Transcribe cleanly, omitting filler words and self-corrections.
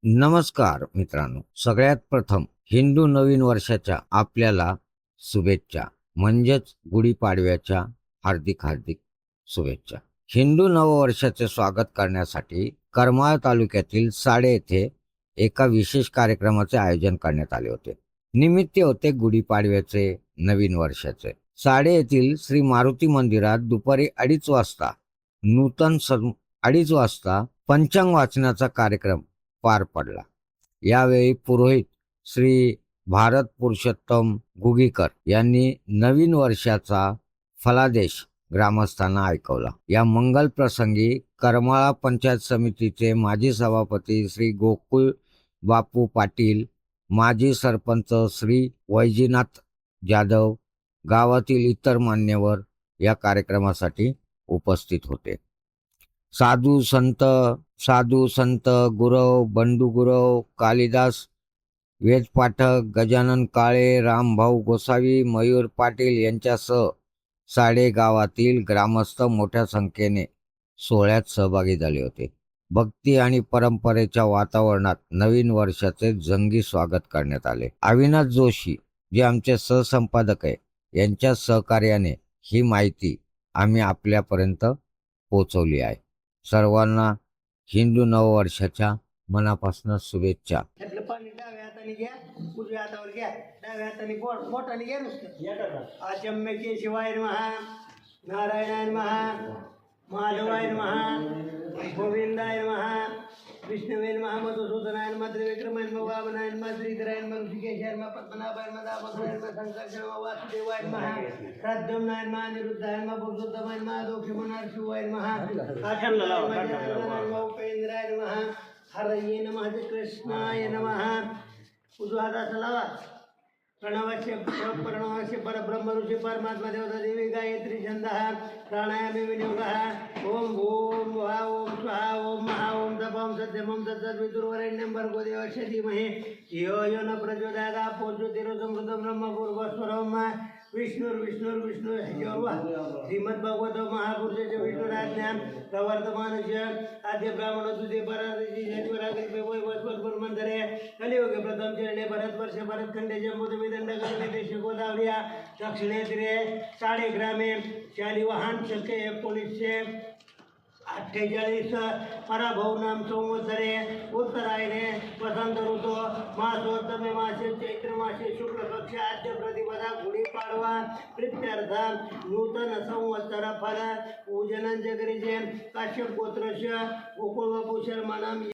नमस्कार मित्रांनो, सगळ्यात प्रथम हिंदू नवीन वर्षाच्या आपल्याला शुभेच्छा, म्हणजेच गुढीपाडव्याच्या हार्दिक हार्दिक शुभेच्छा। हिंदू नववर्षाचे स्वागत करण्यासाठी करमाळ तालुक्यातील साडे येथे एका विशेष कार्यक्रमाचे आयोजन करण्यात आले होते। निमित्त होते गुढीपाडव्याचे, नवीन वर्षाचे। साडे येथील श्री मारुती मंदिरात दुपारी 2:30 वाजता 2:30 वाजता पंचांग वाचनाचा कार्यक्रम पार पडला। यावेळी पुरोहित श्री भारत पुरुषोत्तम गुगीकर यांनी नवीन वर्षाचा फलादेश ग्रामस्थांना ऐकवला। या मंगल प्रसंगी करमाळा पंचायत समितीचे माजी सभापती श्री गोकुळ बापू पाटील, माजी सरपंच श्री वैजनाथ जाधव, गावातील इतर मान्यवर या कार्यक्रमासाठी उपस्थित होते। साधू संत गुरव, बंडू गुरव, कालिदास वेदपाठक, गजानन काळे, रामभाऊ गोसावी, मयूर पाटील यांच्यासह साडे गावातील ग्रामस्थ मोठ्या संख्येने सोहळ्यात सहभागी झाले होते। भक्ती आणि परंपरेच्या वातावरणात नवीन वर्षाचे जंगी स्वागत करण्यात आले। अविनाश जोशी जे आमचे सहसंपादक आहे, यांच्या सहकार्याने ही माहिती आम्ही आपल्यापर्यंत पोहोचवली आहे। सर्वांना हिंदू नववर्षाच्या मनापासून शुभेच्छा। त्यातलं पाणी डाव्या हाताने घ्या, उजव्या हातावर घ्या, डाव्या हाताने बोटाने घ्या नुसतं। आचम्य केशवाय नमः, नारायणाय नमः, माधवाय नमः, गोविंदाय नमः, विष्णुवे नमः, मधुसूदनाय नमः, त्रिविक्रमाय नमः, वामनाय नमः, श्रीधराय नमः, ऋषिकेशाय नमः, पद्मनाभाय नमः, दामोदराय नमः, शंकराय नमः, वासुदेवाय नमः, प्रद्युम्नाय नमः, अनिरुद्धाय नमः, पुरुषोत्तमाय नमः, दोक्षमनाय शिवाय नमः, आचम्य उपेंद्राय नमः, हरये नमः, कृष्णाय नमः। उजवा हात असा लावा। प्रणवस्य परब्रह्म ऋषी परमात्मा देवता देवी गायत्री छंदः प्राणायामे विनियोगः। ओम भूम भुवः ओम स्वः ओम महा ओम तप ओम सत्यम ओम तत्सवितुर्वरेण्यं भर्गो देवस्य धीमहि धियो यो न प्रचोदयात्। आपो ज्योतिरसमृतं ब्रह्मपूर्वस्वरं विष्णु श्रीमद्भगवत महापुरुषस्य विष्णुराज्ञां प्रवर्तमानस्य आद्य ब्राह्मण तुझे पराऋषी जन्मरागल्पे वैवस्वतपुरमंतरे कलियुगे प्रथम चरणे भरतवर्ष भरतखंडे जम्बूदंड देश गोदावरिया दक्षिणे तीरे साडे ग्रामे शालिवाहन शके 1948 पराभव नाम संवत्सरे उत्तरायणे वसंत ऋतु मासोत्तमे मासे चैत्र मासे शुक्ल पक्ष आद्य प्रतिपदा गुढीपाडवा प्रीत्यर्थ नूतन संवत्सर फल पूजनं जगरिजे काश्यप गोत्रस्य गोकुळ वपू शर्माणां